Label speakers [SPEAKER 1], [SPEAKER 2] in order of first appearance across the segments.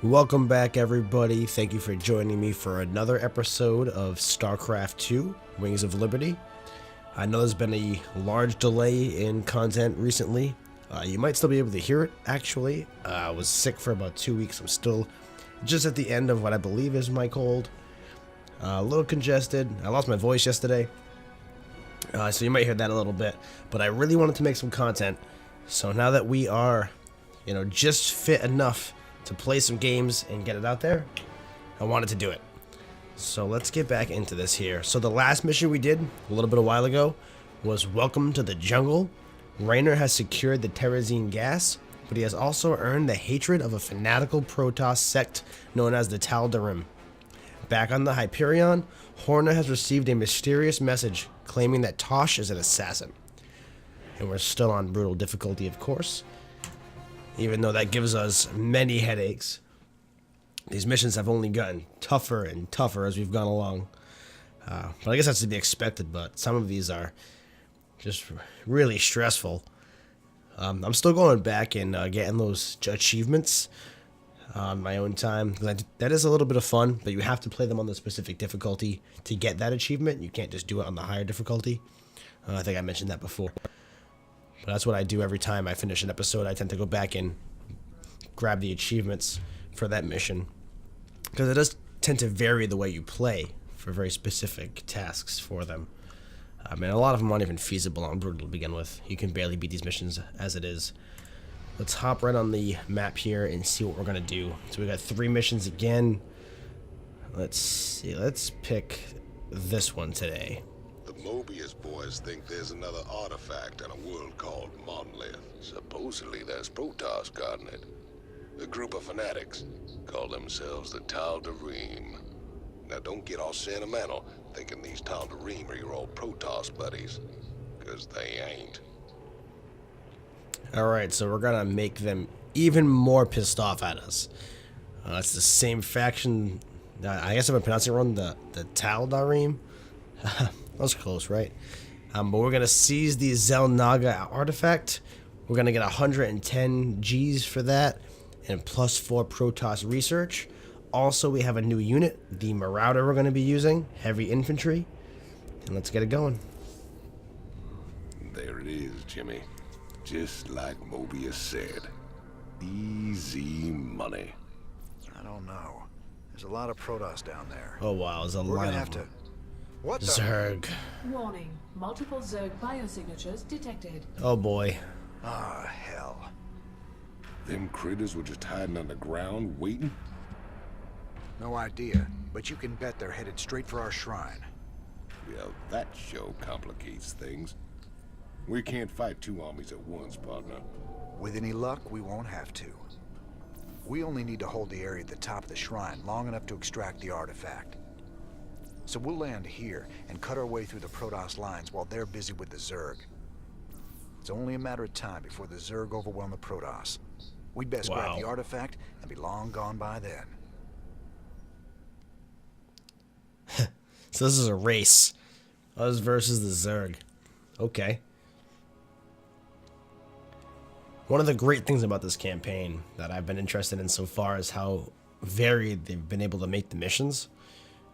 [SPEAKER 1] Welcome back, everybody. Thank you for joining me for another episode of StarCraft 2 Wings of Liberty. I know there's been a large delay in content recently. You might still be able to hear it, actually. I was sick for about 2 weeks. I'm still just at the end of what I believe is my cold. A little congested. I lost my voice yesterday. So you might hear that a little bit. But I really wanted to make some content. So now that we are, just fit enough to play some games and get it out there, I wanted to do it. So let's get back into this here. So the last mission we did a little bit a while ago was Welcome to the Jungle. Raynor has secured the Terrazine gas, but he has also earned the hatred of a fanatical Protoss sect known as the Tal'Darim. Back on the Hyperion, Horner has received a mysterious message claiming that Tosh is an assassin. And we're still on brutal difficulty, of course, even though that gives us many headaches. These missions have only gotten tougher and tougher as we've gone along. But I guess that's to be expected, but some of these are just really stressful. I'm still going back and getting those achievements on my own time. That is a little bit of fun, but you have to play them on the specific difficulty to get that achievement. You can't just do it on the higher difficulty. I think I mentioned that before. But that's what I do every time I finish an episode. I tend to go back and grab the achievements for that mission, because it does tend to vary the way you play for very specific tasks for them. I mean, a lot of them aren't even feasible on Brutal to begin with. You can barely beat these missions as it is. Let's hop right on the map here and see what we're going to do. So we got 3 missions again. Let's see. Let's pick this one today.
[SPEAKER 2] The Mobius boys think there's another artifact in a world called Monolith. Supposedly there's Protoss guarding it. A group of fanatics call themselves the Tal'Darim. Now don't get all sentimental thinking these Tal'Darim are your old Protoss buddies, because they ain't.
[SPEAKER 1] Alright, so we're gonna make them even more pissed off at us. It's the same faction. I guess I've been pronouncing it wrong, the Tal'Darim. That was close, right? But we're gonna seize the Xel'Naga artifact. We're gonna get 110 Gs for that, and +4 Protoss research. Also, we have a new unit, the Marauder, we're gonna be using, heavy infantry. And let's get it going.
[SPEAKER 2] There it is, Jimmy. Just like Mobius said. Easy money.
[SPEAKER 3] I don't know. There's a lot of Protoss down there.
[SPEAKER 1] Oh wow, there's a
[SPEAKER 3] We're
[SPEAKER 1] line
[SPEAKER 3] gonna
[SPEAKER 1] of
[SPEAKER 3] have to...
[SPEAKER 1] them.
[SPEAKER 3] What the...
[SPEAKER 1] Zerg.
[SPEAKER 4] Warning. Multiple Zerg biosignatures detected.
[SPEAKER 1] Oh boy.
[SPEAKER 3] Ah, hell.
[SPEAKER 2] Them critters were just hiding underground, waiting?
[SPEAKER 3] No idea, but you can bet they're headed straight for our shrine.
[SPEAKER 2] Well, that show complicates things. We can't fight 2 armies at once, partner.
[SPEAKER 3] With any luck, we won't have to. We only need to hold the area at the top of the shrine long enough to extract the artifact. So we'll land here and cut our way through the Protoss lines while they're busy with the Zerg. It's only a matter of time before the Zerg overwhelm the Protoss. We'd best grab the artifact and be long gone by then.
[SPEAKER 1] So this is a race. Us versus the Zerg. Okay. One of the great things about this campaign that I've been interested in so far is how varied they've been able to make the missions.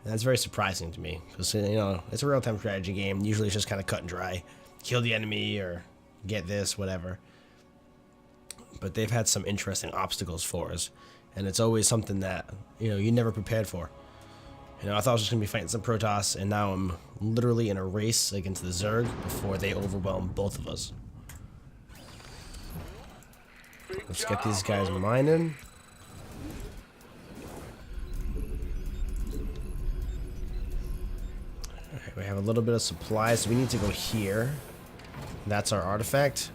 [SPEAKER 1] And that's very surprising to me, because, it's a real-time strategy game. Usually it's just kind of cut and dry. Kill the enemy or get this, whatever. But they've had some interesting obstacles for us. And it's always something that, you never prepared for. I thought I was just going to be fighting some Protoss, and now I'm literally in a race against the Zerg before they overwhelm both of us. Let's get these guys mining. Alright, we have a little bit of supplies, so we need to go here. That's our artifact.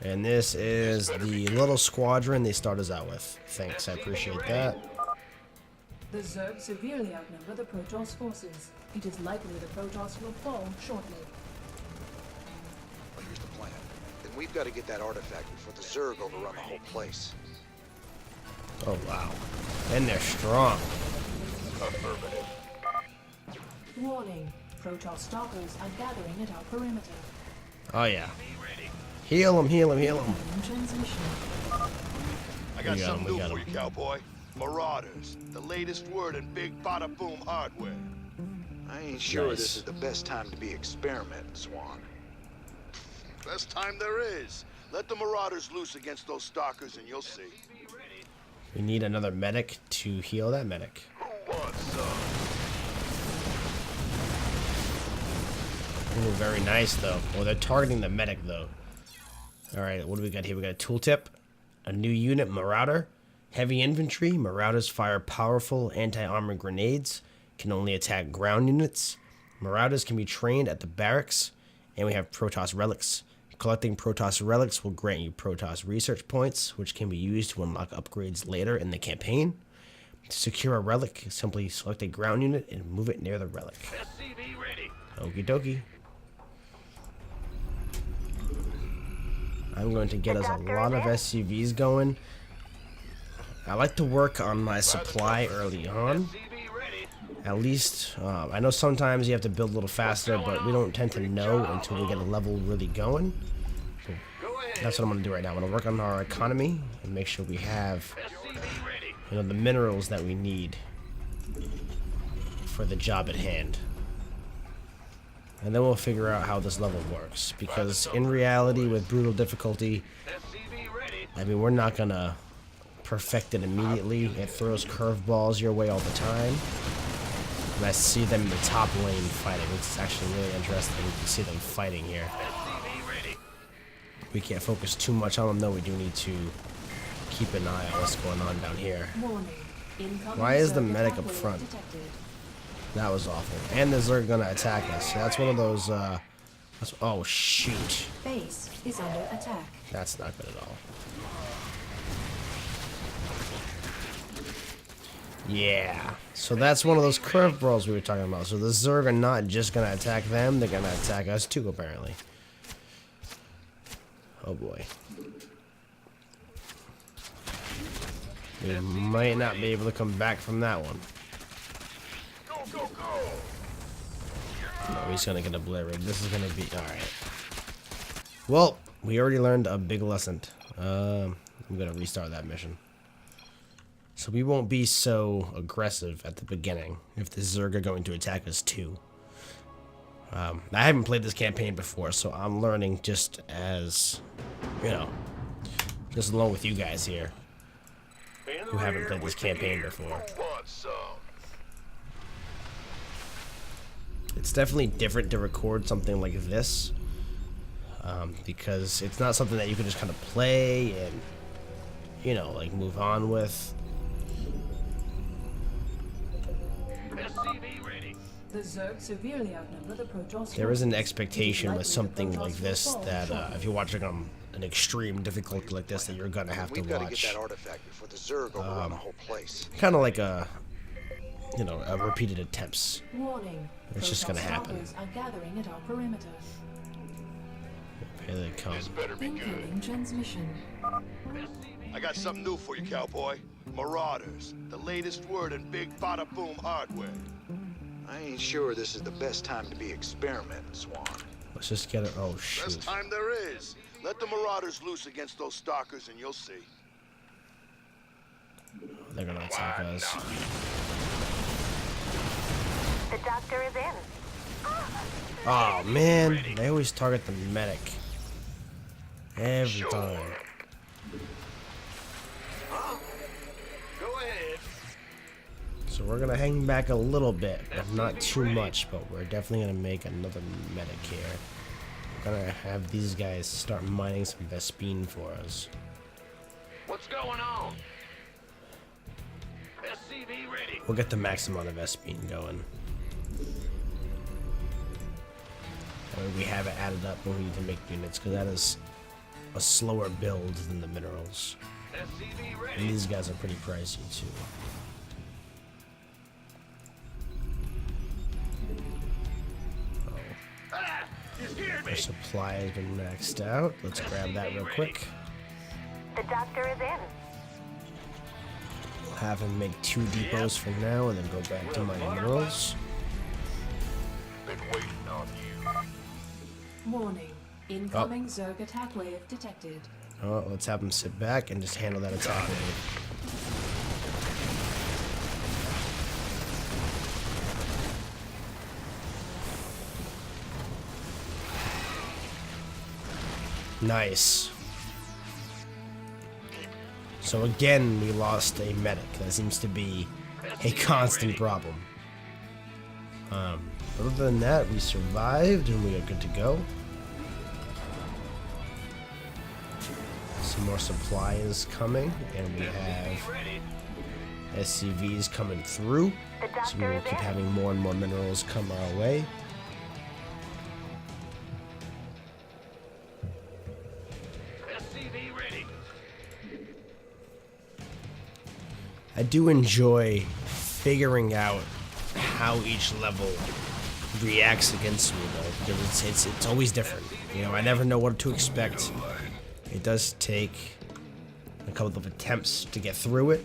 [SPEAKER 1] And this is the little squadron they start us out with. Thanks, I appreciate that.
[SPEAKER 4] The Zerg severely outnumber the Protoss forces. It is likely the Protoss will fall shortly.
[SPEAKER 3] Well, here's the plan. Then we've got to get that artifact before the Zerg overrun the whole place.
[SPEAKER 1] Oh, wow. And they're strong.
[SPEAKER 2] Affirmative.
[SPEAKER 4] Warning. Protoss stalkers are gathering at our perimeter.
[SPEAKER 1] Oh, yeah. Heal him, heal him, heal him.
[SPEAKER 4] Transmission.
[SPEAKER 5] I got
[SPEAKER 1] We got
[SPEAKER 5] something
[SPEAKER 1] him, we
[SPEAKER 5] new
[SPEAKER 1] got
[SPEAKER 5] for
[SPEAKER 1] him.
[SPEAKER 5] you, cowboy. Marauders, the latest word in big bada boom hardware.
[SPEAKER 3] I ain't sure
[SPEAKER 1] Nice.
[SPEAKER 3] this is the best time to be experimenting, Swan.
[SPEAKER 5] Best time there is. Let the Marauders loose against those stalkers and you'll see.
[SPEAKER 1] We need another medic to heal that medic.
[SPEAKER 5] Who wants some?
[SPEAKER 1] Ooh, very nice though. Well, they're targeting the medic though. Alright, what do we got here? We got a tooltip, a new unit, Marauder. Heavy infantry. Marauders fire powerful anti-armor grenades. Can only attack ground units. Marauders can be trained at the barracks. And we have Protoss relics. Collecting Protoss relics will grant you Protoss research points, which can be used to unlock upgrades later in the campaign. To secure a relic, simply select a ground unit and move it near the relic.
[SPEAKER 5] SCV ready.
[SPEAKER 1] Okie dokie. I'm going to get us a lot of SCVs going. I like to work on my supply early on.
[SPEAKER 5] SCV ready.
[SPEAKER 1] At least, I know sometimes you have to build a little faster, but we don't tend to know until we get a level really going. So
[SPEAKER 5] Go ahead.
[SPEAKER 1] that's what I'm going to do right now. I'm going to work on our economy and make sure we have,
[SPEAKER 5] SCV ready.
[SPEAKER 1] the minerals that we need for the job at hand. And then we'll figure out how this level works. Because in reality, with brutal difficulty,
[SPEAKER 5] SCV ready.
[SPEAKER 1] I mean, we're not going to perfect it immediately. It throws curveballs your way all the time. And I see them in the top lane fighting. It's actually really interesting to see them fighting here.
[SPEAKER 5] SCV ready.
[SPEAKER 1] We can't focus too much on them, though. We do need to keep an eye on what's going on down here.
[SPEAKER 4] Warning. Incoming
[SPEAKER 1] Why is the
[SPEAKER 4] Zerg
[SPEAKER 1] medic
[SPEAKER 4] attack
[SPEAKER 1] up
[SPEAKER 4] wave
[SPEAKER 1] front?
[SPEAKER 4] detected.
[SPEAKER 1] That was awful. And the Zerg gonna attack us. That's one of those, oh, shoot.
[SPEAKER 4] Base is under attack.
[SPEAKER 1] That's not good at all. Yeah. So that's one of those curveballs we were talking about. So the Zerg are not just gonna attack them, they're gonna attack us too, apparently. Oh boy. We might not be able to come back from that one.
[SPEAKER 5] Go, go, go.
[SPEAKER 1] No, he's gonna get obliterated. This is gonna be alright. Well, we already learned a big lesson. I'm gonna restart that mission. So we won't be so aggressive at the beginning if the Zerg are going to attack us too. I haven't played this campaign before, so I'm learning just as, just along with you guys here who haven't played this campaign before.
[SPEAKER 5] Who wants some?
[SPEAKER 1] It's definitely different to record something like this because it's not something that you can just kind of play and, like move on with.
[SPEAKER 5] SCV ready.
[SPEAKER 4] The Zerg severely outnumber the Protoss.
[SPEAKER 1] There is an
[SPEAKER 4] forces.
[SPEAKER 1] expectation
[SPEAKER 4] It is
[SPEAKER 1] with
[SPEAKER 4] likely
[SPEAKER 1] something
[SPEAKER 4] the
[SPEAKER 1] like
[SPEAKER 4] Protoss
[SPEAKER 1] this
[SPEAKER 4] will fall
[SPEAKER 1] that
[SPEAKER 4] shortly.
[SPEAKER 1] if you're watching on an extreme difficulty like this, that you're gonna have to
[SPEAKER 3] We've got to get
[SPEAKER 1] watch.
[SPEAKER 3] that artifact before the Zerg overrun the whole place.
[SPEAKER 1] Kind of like a repeated attempts.
[SPEAKER 4] Warning.
[SPEAKER 1] It's just gonna
[SPEAKER 4] Protoss
[SPEAKER 1] happen.
[SPEAKER 4] stalkers are gathering at our perimeter.
[SPEAKER 1] Here they come.
[SPEAKER 5] This better be good.
[SPEAKER 4] Incoming transmission.
[SPEAKER 5] I got something new for you, cowboy. Marauders, the latest word in big bada boom hardware.
[SPEAKER 3] I ain't sure this is the best time to be experimenting, Swan.
[SPEAKER 1] Let's just get it. Oh shoot!
[SPEAKER 5] Best time there is. Let the Marauders loose against those stalkers and you'll see.
[SPEAKER 1] They're gonna attack us.
[SPEAKER 6] The doctor is in.
[SPEAKER 1] Oh man, they always target the medic. Every time.
[SPEAKER 5] Go ahead.
[SPEAKER 1] So we're gonna hang back a little bit, but not too much. But we're definitely gonna make another medic here. We're gonna have these guys start mining some Vespine for us.
[SPEAKER 5] What's going on? SCV ready.
[SPEAKER 1] We'll get the max amount of Vespine going. That way we have it added up when we need to make units, because that is a slower build than the minerals.
[SPEAKER 5] SCV
[SPEAKER 1] And
[SPEAKER 5] ready.
[SPEAKER 1] these guys are pretty pricey too.
[SPEAKER 5] Ah, he's hearing me.
[SPEAKER 1] Our supply has been maxed out. Let's grab that real quick.
[SPEAKER 6] The doctor is in.
[SPEAKER 1] We'll have him make 2 depots for now and then go back to mining minerals.
[SPEAKER 5] Been waiting on you.
[SPEAKER 4] Warning. Incoming Zerg attack wave detected.
[SPEAKER 1] Oh, let's have him sit back and just handle that attack wave. Nice. So again, we lost a medic. That seems to be a constant problem. Other than that, we survived and we are good to go. Some more supply is coming, and we have SCVs coming through. So we will keep having more and more minerals come our way. I do enjoy figuring out how each level reacts against me, though, because it's always different. You know, I never know what to expect. It does take a couple of attempts to get through it,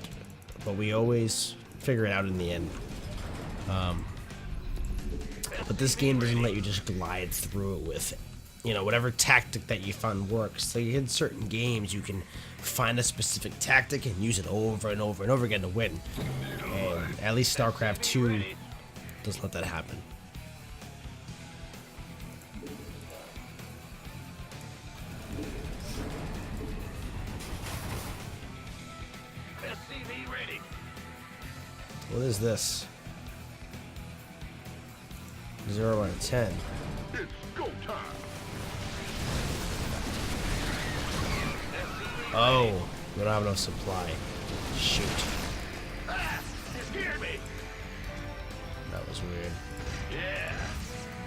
[SPEAKER 1] but we always figure it out in the end. But this game doesn't let you just glide through it with, you know, whatever tactic that you find works. So in certain games, you can find a specific tactic and use it over and over and over again to win. And at least StarCraft 2 doesn't let that happen. What is this? 0 out of 10.
[SPEAKER 5] It's go time.
[SPEAKER 1] Oh, we don't have enough supply. Shoot.
[SPEAKER 5] You scared me.
[SPEAKER 1] That was weird.
[SPEAKER 5] Yeah.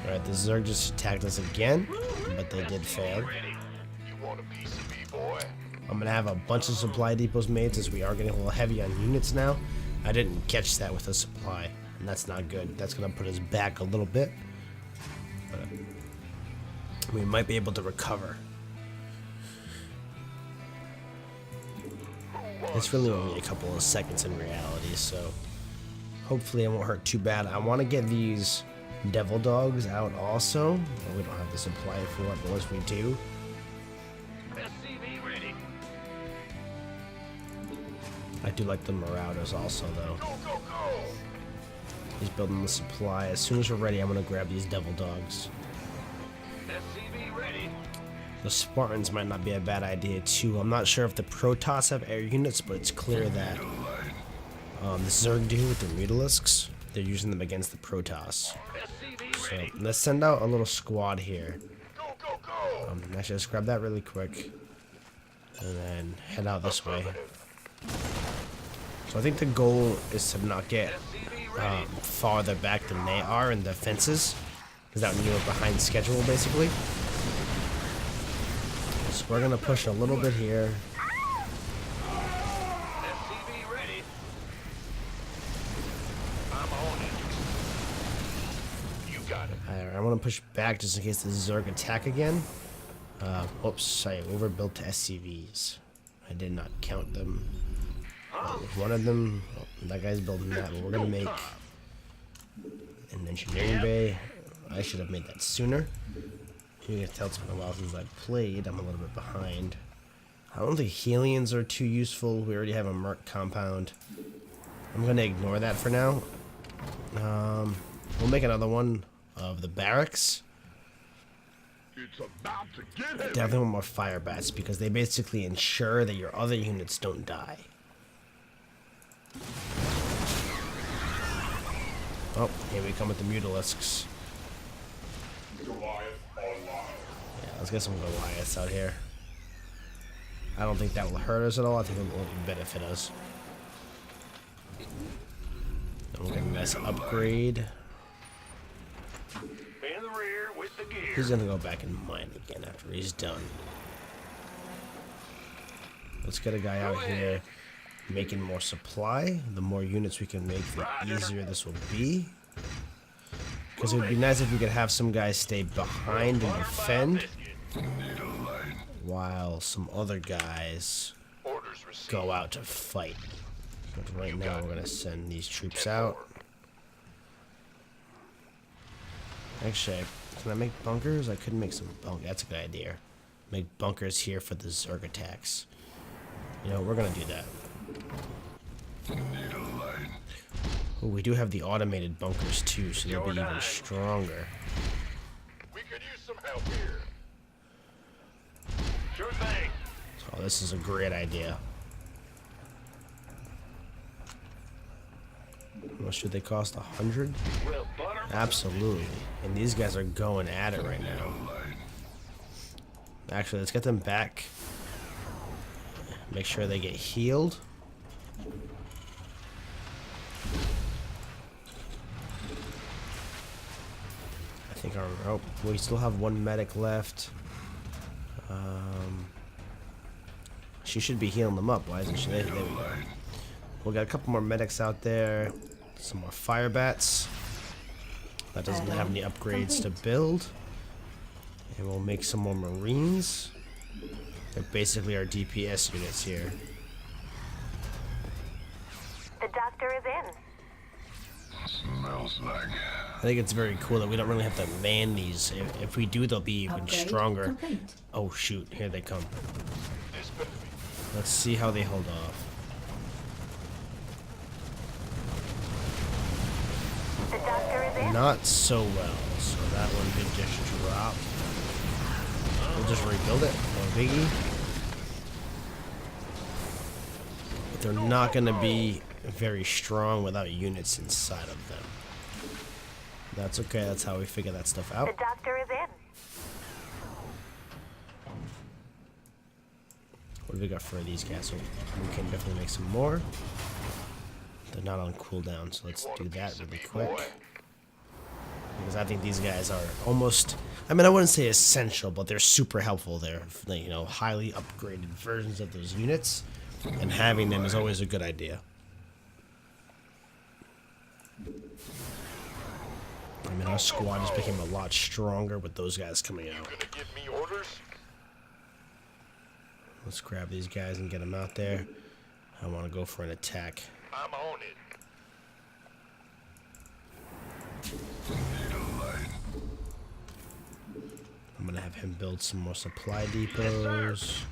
[SPEAKER 1] Alright, the Zerg just attacked us again, but they did fail.
[SPEAKER 5] You want a piece of me, boy?
[SPEAKER 1] I'm gonna have a bunch of supply depots made since we are getting a little heavy on units now. I didn't catch that with the supply, and that's not good. That's gonna put us back a little bit. But we might be able to recover. It's really only a couple of seconds in reality, so hopefully it won't hurt too bad. I want to get these devil dogs out also. Well, we don't have the supply for it, but once we do, I do like the Marauders also, though. He's building the supply. As soon as we're ready, I'm going to grab these devil dogs. The Spartans might not be a bad idea, too. I'm not sure if the Protoss have air units, but it's clear that the Zerg do with their Mutalisks. They're using them against the Protoss. So let's send out a little squad here. Actually, let's grab that really quick. And then head out this way. So I think the goal is to not get farther back than they are in the fences, because that would mean we're behind schedule, basically. So we're gonna push a little bit here. Alright, I want to push back just in case the Zerg attack again. Oops, I overbuilt to SCVs. I did not count them. One of them, that guy's building that, but we're gonna make an engineering bay. I should have made that sooner. You can tell it's been a while since I've played. I'm a little bit behind. I don't think Helions are too useful. We already have a Merc compound. I'm gonna ignore that for now. We'll make another one of the barracks.
[SPEAKER 5] It's about to get
[SPEAKER 1] I definitely want more fire bats because they basically ensure that your other units don't die. Oh, here we come with the Mutalisks. Yeah, let's get some Goliaths out here. I don't think that will hurt us at all. I think it will benefit us. And we'll get a nice upgrade.
[SPEAKER 5] in the rear with the gear.
[SPEAKER 1] He's gonna go back and mine again after he's done. Let's get a guy out here making more supply. The more units we can make, the easier this will be. Because it would be nice if we could have some guys stay behind and defend, while some other guys go out to fight. But right now we're gonna send these troops out. Actually, can I make bunkers? I could make some bunkers. That's a good idea. make bunkers here for the Zerg attacks. You know, we're gonna do that. Oh, we do have the automated bunkers too, so they'll be even stronger.
[SPEAKER 5] We could use some help here. Sure thing.
[SPEAKER 1] Oh, this is a great idea. How much should they cost? 100? Absolutely. And these guys are going at it right now. Actually, let's get them back. Make sure they get healed. I think our... Oh, we still have one medic left. She should be healing them up. Why isn't she? There we go. We got a couple more medics out there. Some more fire bats. That doesn't have any upgrades to build. And we'll make some more marines. They're basically our DPS units here.
[SPEAKER 6] The doctor is in.
[SPEAKER 2] Smells like...
[SPEAKER 1] I think it's very cool that we don't really have to man these. If we do, they'll be even
[SPEAKER 4] Upgrade
[SPEAKER 1] stronger.
[SPEAKER 4] complete.
[SPEAKER 1] Oh shoot, here they come.
[SPEAKER 5] This better be.
[SPEAKER 1] Let's see how they hold off.
[SPEAKER 6] The doctor is in.
[SPEAKER 1] Not so well, so that one did just drop. We'll just rebuild it, no biggie. But they're not going to be very strong without units inside of them. That's okay, that's how we figure that stuff
[SPEAKER 6] The
[SPEAKER 1] out.
[SPEAKER 6] doctor is in.
[SPEAKER 1] What do we got for these guys? So we can definitely make some more. They're not on cooldown, so let's do that really quick. Because I think these guys are almost, I mean, I wouldn't say essential, but they're super helpful. They're, you know, highly upgraded versions of those units, and having them is always a good idea. I mean, our squad just became a lot stronger with those guys coming out.
[SPEAKER 5] Gonna give me orders?
[SPEAKER 1] Let's grab these guys and get them out there. I want to go for an attack.
[SPEAKER 5] I'm on it.
[SPEAKER 1] I'm gonna have him build some more supply depots.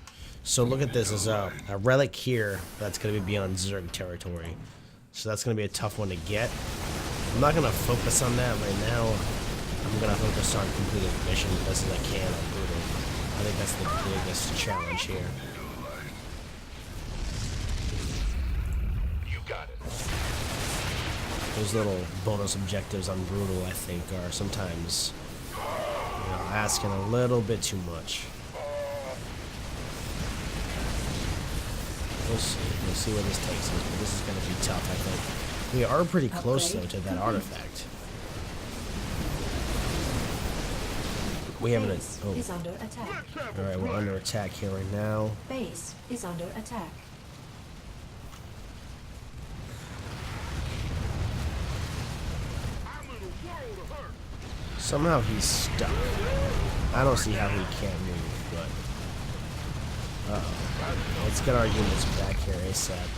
[SPEAKER 1] So look at this, as a relic here that's gonna be beyond Zerg territory. So that's gonna be a tough one to get. I'm not gonna focus on that right now. I'm gonna focus on completing the mission as best as I can on Brutal. I think that's the biggest challenge here.
[SPEAKER 5] You got it.
[SPEAKER 1] Those little bonus objectives on Brutal, I think, are sometimes, you know, asking a little bit too much. We'll see. We'll see where this takes us, but this is going to be tough, I think. We are pretty close, though, to that artifact. We have an...
[SPEAKER 4] Base is under attack.
[SPEAKER 1] Alright, we're under attack here right now.
[SPEAKER 4] Base is under attack.
[SPEAKER 1] Somehow he's stuck. I don't see how he can't move, but... Uh-oh. Let's get our units back here ASAP.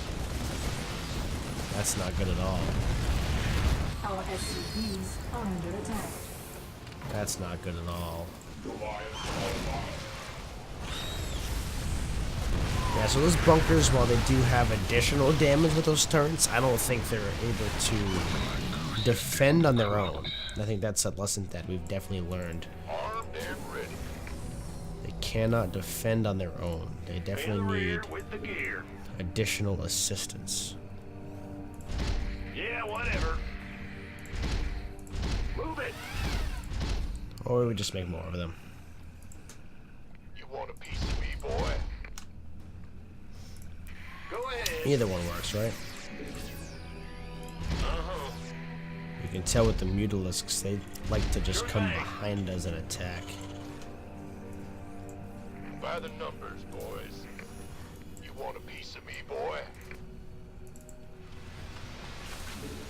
[SPEAKER 1] That's not good at all.
[SPEAKER 4] Our SCVs are under attack.
[SPEAKER 1] That's not good at all. Yeah, so those bunkers, while they do have additional damage with those turrets, I don't think they're able to defend on their own. I think that's a lesson that we've definitely learned.
[SPEAKER 5] Armed and ready.
[SPEAKER 1] They cannot defend on their own. They definitely need
[SPEAKER 5] With the gear.
[SPEAKER 1] additional assistance.
[SPEAKER 5] Yeah, whatever. Move it.
[SPEAKER 1] Or we would just make more of them.
[SPEAKER 5] You want a piece of me, boy? Go ahead.
[SPEAKER 1] Either one works, right?
[SPEAKER 5] Uh-huh.
[SPEAKER 1] You can tell with the Mutalisks, they like to just come behind us and attack.
[SPEAKER 5] By the numbers, boys. You want a piece of me, boy?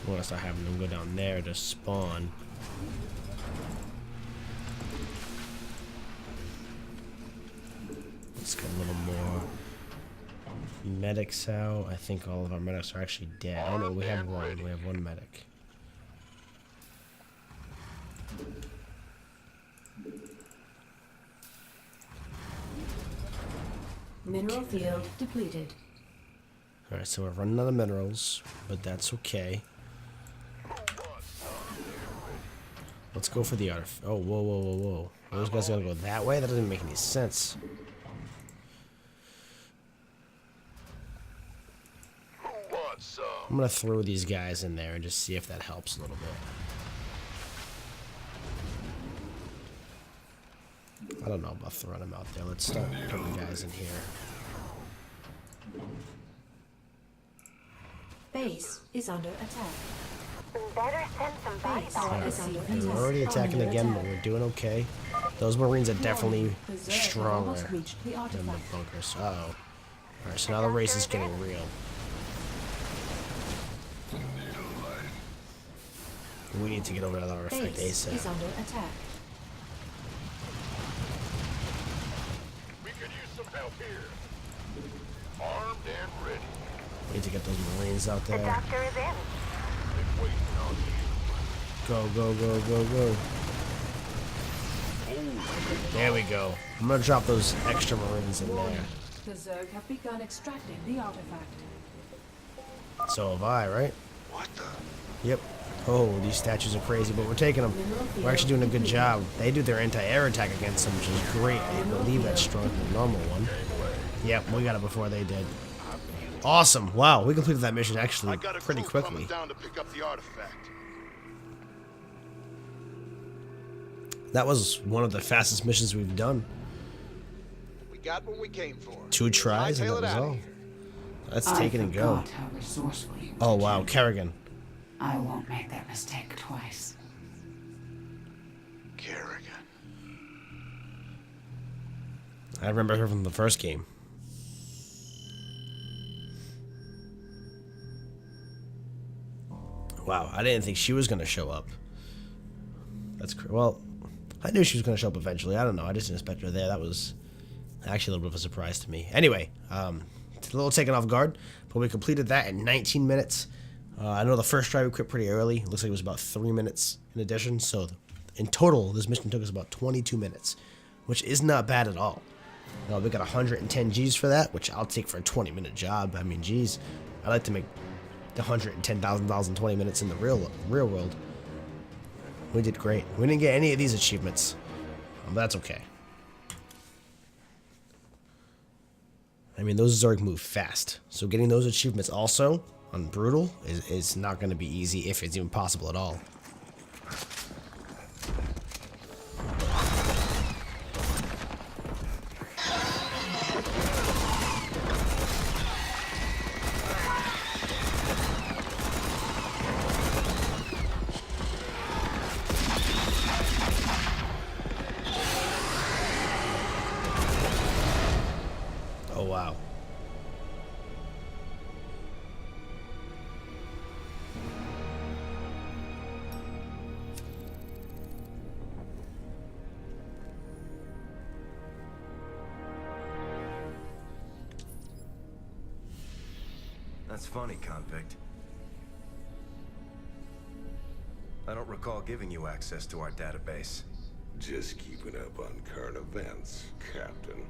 [SPEAKER 1] I want to start having them go down there to spawn. Let's get a little more medics out. I think all of our medics are actually dead. Oh no, we have one. We have one medic.
[SPEAKER 4] Mineral field depleted.
[SPEAKER 1] Alright, so we're running out of minerals, but that's okay. Let's go for the artifact. Oh, whoa, whoa, whoa, whoa. Those guys gotta go that way? That doesn't make any sense. I'm gonna throw these guys in there and just see if that helps a little bit. I don't know about throwing them out there. Let's start putting guys in here.
[SPEAKER 4] Base is under attack.
[SPEAKER 6] Better send some bodies
[SPEAKER 4] Base
[SPEAKER 6] out.
[SPEAKER 4] is under
[SPEAKER 1] We're
[SPEAKER 4] attack.
[SPEAKER 1] already attacking
[SPEAKER 4] Under
[SPEAKER 1] again,
[SPEAKER 4] attack.
[SPEAKER 1] but we're doing okay. Those Marines are definitely
[SPEAKER 4] The Zerg have
[SPEAKER 1] stronger
[SPEAKER 4] almost reached the
[SPEAKER 1] than the
[SPEAKER 4] artifact.
[SPEAKER 1] bunkers. Uh-oh. Alright, so now the race is getting real. We need to get over to the artifact
[SPEAKER 4] Base is
[SPEAKER 1] ASAP.
[SPEAKER 4] under attack.
[SPEAKER 5] We could use some help here. Armed and ready.
[SPEAKER 1] We need to get those Marines out
[SPEAKER 6] The
[SPEAKER 1] there.
[SPEAKER 6] doctor is in.
[SPEAKER 5] Been waiting on you.
[SPEAKER 1] Go, go, go, go, go. There we go. I'm gonna drop those extra Marines in there.
[SPEAKER 4] The Zerg have begun extracting the artifact.
[SPEAKER 1] So have I, right?
[SPEAKER 2] What the?
[SPEAKER 1] Yep. Oh, these statues are crazy, but we're taking them. We're actually doing a good job. They do their anti-air attack against them, which is great. I believe that's stronger than the normal one. Yep, we got it before they did. Awesome. Wow, we completed that mission
[SPEAKER 5] I
[SPEAKER 1] actually
[SPEAKER 5] got a
[SPEAKER 1] pretty
[SPEAKER 5] crew
[SPEAKER 1] quickly.
[SPEAKER 5] coming down to pick up the artifact.
[SPEAKER 1] That was one of the fastest missions we've done.
[SPEAKER 3] We got what we came for.
[SPEAKER 1] 2 tries and that
[SPEAKER 3] Hightail it
[SPEAKER 1] was
[SPEAKER 3] out of
[SPEAKER 1] all.
[SPEAKER 3] here.
[SPEAKER 1] Let's take it and go.
[SPEAKER 7] forgot how resourceful you were,
[SPEAKER 1] Oh wow,
[SPEAKER 7] Jim.
[SPEAKER 1] Kerrigan.
[SPEAKER 7] I won't make that mistake twice.
[SPEAKER 3] Kerrigan.
[SPEAKER 1] I remember her from the first game. Wow, I didn't think she was gonna show up. Well, I knew she was gonna show up eventually. I don't know. I just didn't expect her there. That was actually a little bit of a surprise to me. Anyway, it's a little taken off guard, but we completed that in 19 minutes. I know the first try we quit pretty early. It looks like it was about 3 minutes in addition. So in total, this mission took us about 22 minutes, which is not bad at all. We got 110 G's for that, which I'll take for a 20-minute job. I mean, geez, I like to make the $110,000 in 20 minutes in the real world. We did great. We didn't get any of these achievements, but that's okay. I mean, those Zerg move fast, so getting those achievements also on Brutal is not going to be easy, if it's even possible at all. Oh, wow.
[SPEAKER 8] That's funny, convict. I don't recall giving you access to our database.
[SPEAKER 2] Just keeping up on current events, Captain.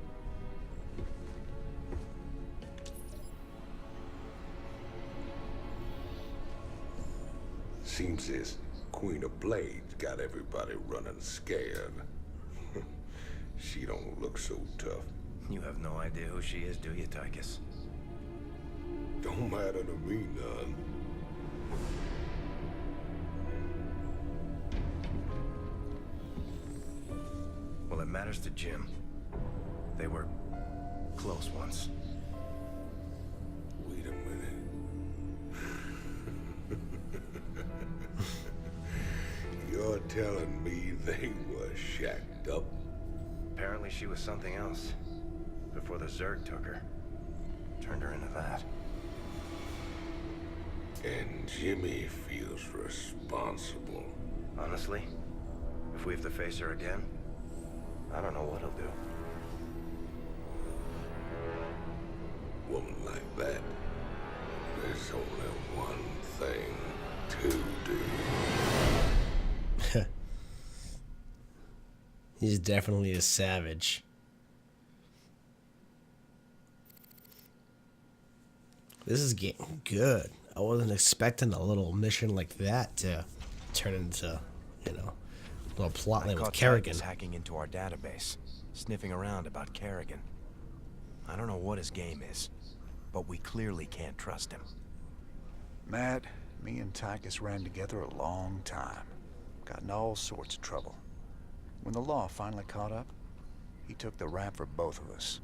[SPEAKER 2] Seems this Queen of Blades got everybody running scared. She don't look so tough.
[SPEAKER 8] You have no idea who she is, do you, Tychus?
[SPEAKER 2] Don't matter to me none.
[SPEAKER 8] Well, it matters to Jim. They were close once.
[SPEAKER 2] Wait a minute. You're telling me they were shacked up?
[SPEAKER 8] Apparently she was something else. Before the Zerg took her. Turned her into that.
[SPEAKER 2] And Jimmy feels responsible.
[SPEAKER 8] Honestly, if we have to face her again, I don't know what he'll do.
[SPEAKER 2] Woman like that, there's only one thing to do.
[SPEAKER 1] He's definitely a savage. This is getting good. I wasn't expecting a little mission like that to turn into, you know, a little plot line with Kerrigan.
[SPEAKER 8] Hacking into our database, sniffing around about Kerrigan. I don't know what his game is, but we clearly can't trust him.
[SPEAKER 3] Matt, me and Tychus ran together a long time. Got in all sorts of trouble. When the law finally caught up, he took the rap for both of us.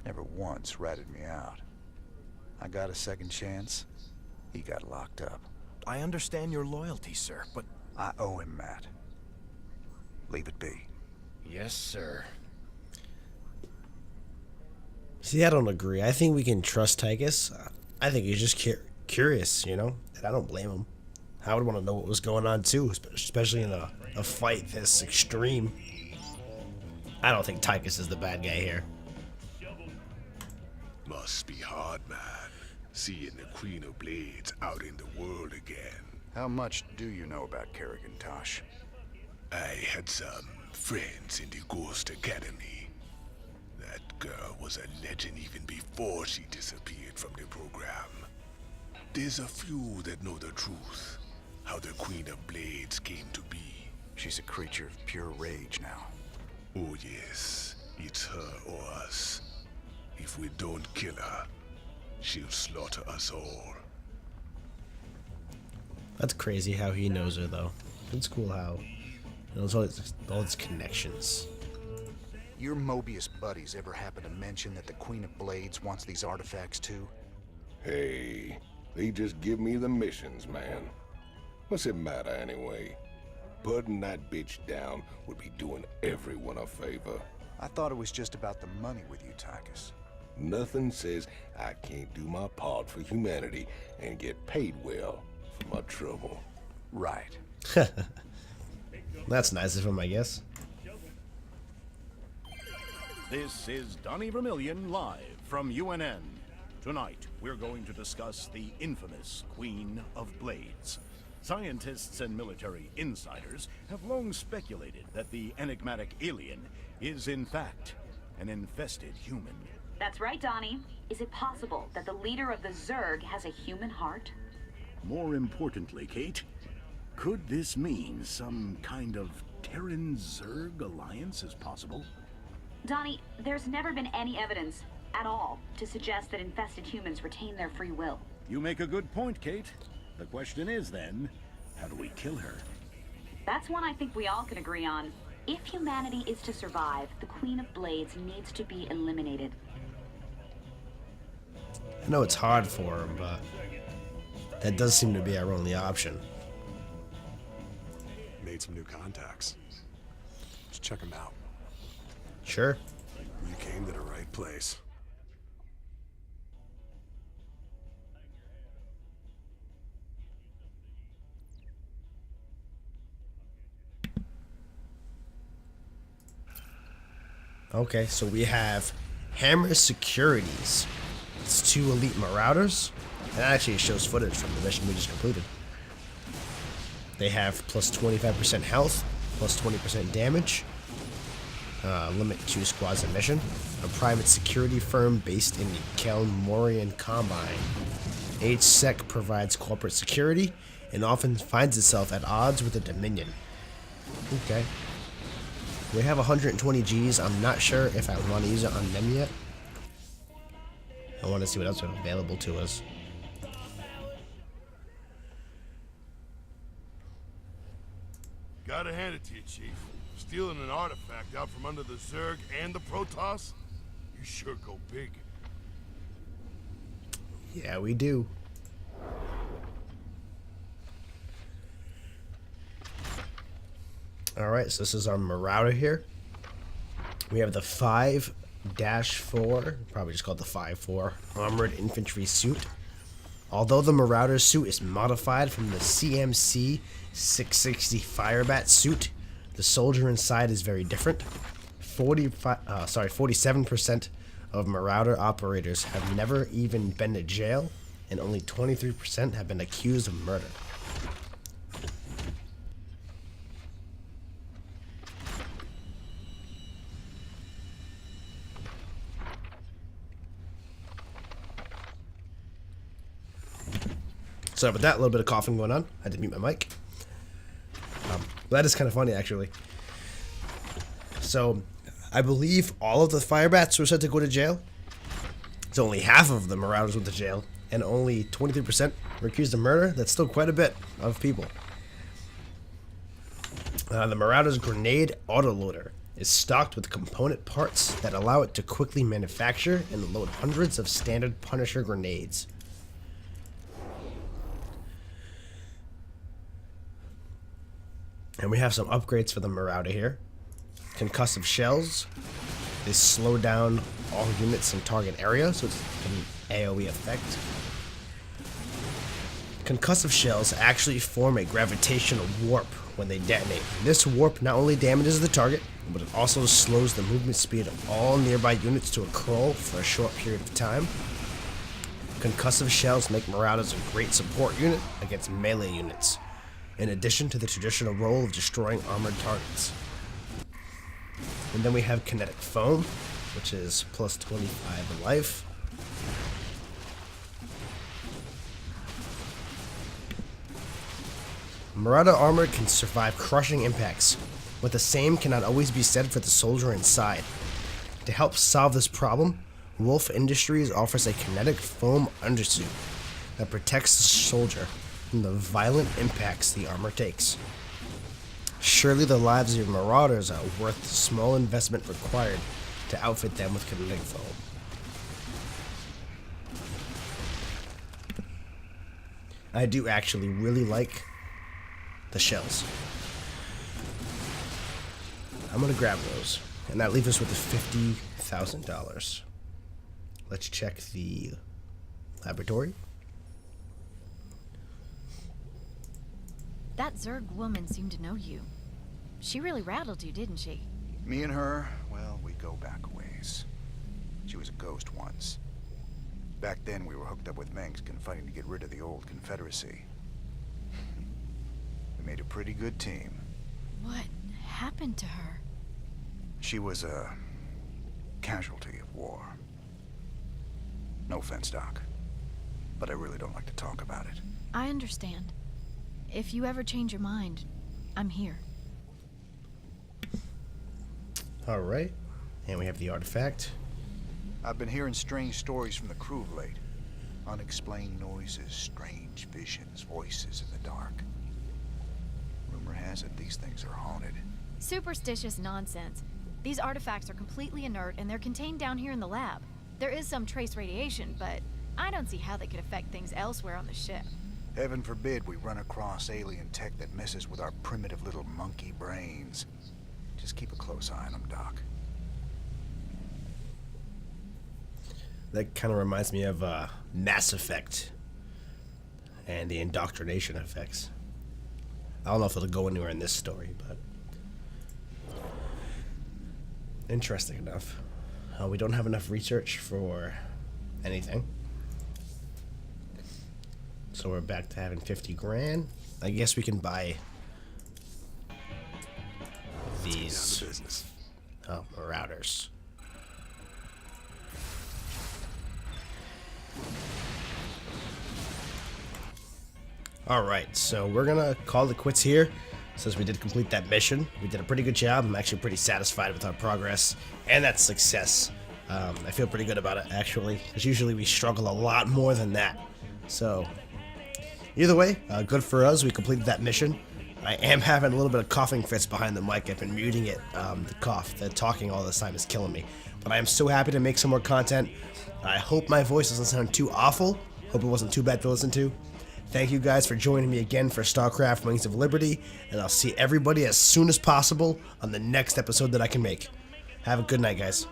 [SPEAKER 3] Never once ratted me out. I got a second chance. He got locked up.
[SPEAKER 8] I understand your loyalty, sir, but...
[SPEAKER 3] I owe him, Matt. Leave it be.
[SPEAKER 8] Yes, sir.
[SPEAKER 1] See, I don't agree. I think we can trust Tychus. I think he's just curious, you know? And I don't blame him. I would want to know what was going on, too, especially in a fight this extreme. I don't think Tychus is the bad guy here.
[SPEAKER 2] Must be hard, man, seeing the Queen of Blades out in the world again.
[SPEAKER 3] How much do you know about Kerrigan, Tosh?
[SPEAKER 2] I had some friends in the Ghost Academy. That girl was a legend even before she disappeared from the program. There's a few that know the truth, how the Queen of Blades came to be.
[SPEAKER 3] She's a creature of pure rage now.
[SPEAKER 2] Oh yes, it's her or us. If we don't kill her, she'll slaughter us all.
[SPEAKER 1] That's crazy how he knows her, though. It's cool how he knows all his connections.
[SPEAKER 3] Your Mobius buddies ever happen to mention that the Queen of Blades wants these artifacts too?
[SPEAKER 2] Hey, they just give me the missions, man. What's it matter anyway? Putting that bitch down would be doing everyone a favor.
[SPEAKER 3] I thought it was just about the money with you, Tychus.
[SPEAKER 2] Nothing says I can't do my part for humanity and get paid well for my trouble.
[SPEAKER 3] Right.
[SPEAKER 1] That's nice of him, I guess.
[SPEAKER 9] This is Donnie Vermillion live from UNN. Tonight, we're going to discuss the infamous Queen of Blades. Scientists and military insiders have long speculated that the enigmatic alien is, in fact, an infested human.
[SPEAKER 10] That's right, Donnie. Is it possible that the leader of the Zerg has a human heart?
[SPEAKER 9] More importantly, Kate, could this mean some kind of Terran-Zerg alliance is possible?
[SPEAKER 10] Donnie, there's never been any evidence at all to suggest that infested humans retain their free will.
[SPEAKER 9] You make a good point, Kate. The question is then, how do we kill her?
[SPEAKER 10] That's one I think we all can agree on. If humanity is to survive, the Queen of Blades needs to be eliminated.
[SPEAKER 1] I know it's hard for him, but that does seem to be our only option.
[SPEAKER 11] Made some new contacts. Let's check them out.
[SPEAKER 1] Sure.
[SPEAKER 11] You came to the right place.
[SPEAKER 1] Okay, so we have Hammer Securities. It's 2 elite Marauders. And actually it shows footage from the mission we just completed. They have plus 25% health, plus 20% damage. Limit 2 squads a mission. A private security firm based in the Kelmorian Combine. HSEC provides corporate security and often finds itself at odds with the Dominion. Okay. We have 120 Gs. I'm not sure if I want to use it on them yet. I want to see what else is available to us.
[SPEAKER 5] Gotta hand it to you, Chief. Stealing an artifact out from under the Zerg and the Protoss? You sure go big.
[SPEAKER 1] Yeah, we do. Alright, so this is our Marauder here. We have the 5-4, probably just called the 5-4, Armored Infantry Suit. Although the Marauder suit is modified from the CMC 660 Firebat suit, the soldier inside is very different. 47% of Marauder operators have never even been to jail, and only 23% have been accused of murder. Sorry about that, a little bit of coughing going on. I had to mute my mic. That is kind of funny, actually. So, I believe all of the Firebats were said to go to jail. So only half of the Marauders went to jail, and only 23% were accused of murder. That's still quite a bit of people. The Marauder's grenade autoloader is stocked with component parts that allow it to quickly manufacture and load hundreds of standard Punisher grenades. And we have some upgrades for the Marauder here. Concussive shells. They slow down all units in target area, so it's an AoE effect. Concussive shells actually form a gravitational warp when they detonate. This warp not only damages the target, but it also slows the movement speed of all nearby units to a crawl for a short period of time. Concussive shells make Marauders a great support unit against melee units, in addition to the traditional role of destroying armored targets. And then we have kinetic foam, which is plus 25 in life. Marauder armor can survive crushing impacts, but the same cannot always be said for the soldier inside. To help solve this problem, Wolf Industries offers a kinetic foam undersuit that protects the soldier from the violent impacts the armor takes. Surely the lives of your Marauders are worth the small investment required to outfit them with kinetic foam. I do actually really like the shells. I'm gonna grab those, and that leaves us with $50,000. Let's check the laboratory.
[SPEAKER 12] That Zerg woman seemed to know you. She really rattled you, didn't she?
[SPEAKER 3] Me and her, well, we go back a ways. She was a ghost once. Back then, we were hooked up with Mengsk, fighting to get rid of the old Confederacy. We made a pretty good team.
[SPEAKER 12] What happened to her?
[SPEAKER 3] She was a casualty of war. No offense, Doc, but I really don't like to talk about it.
[SPEAKER 12] I understand. If you ever change your mind, I'm here.
[SPEAKER 1] Alright, and we have the artifact.
[SPEAKER 3] I've been hearing strange stories from the crew of late. Unexplained noises, strange visions, voices in the dark. Rumor has it these things are haunted.
[SPEAKER 12] Superstitious nonsense. These artifacts are completely inert and they're contained down here in the lab. There is some trace radiation, but I don't see how they could affect things elsewhere on the ship.
[SPEAKER 3] Heaven forbid we run across alien tech that messes with our primitive little monkey brains. Just keep a close eye on them, Doc.
[SPEAKER 1] That kind of reminds me of Mass Effect and the indoctrination effects. I don't know if it'll go anywhere in this story, but interesting enough. We don't have enough research for anything. So we're back to having 50 grand. I guess we can buy these Marauders. Alright, so we're gonna call it quits here since we did complete that mission. We did a pretty good job. I'm actually pretty satisfied with our progress and that success. I feel pretty good about it, actually, because usually we struggle a lot more than that. So either way, good for us. We completed that mission. I am having a little bit of coughing fits behind the mic. I've been muting it. The cough, the talking all this time is killing me. But I am so happy to make some more content. I hope my voice doesn't sound too awful. Hope it wasn't too bad to listen to. Thank you guys for joining me again for StarCraft Wings of Liberty, and I'll see everybody as soon as possible on the next episode that I can make. Have a good night, guys.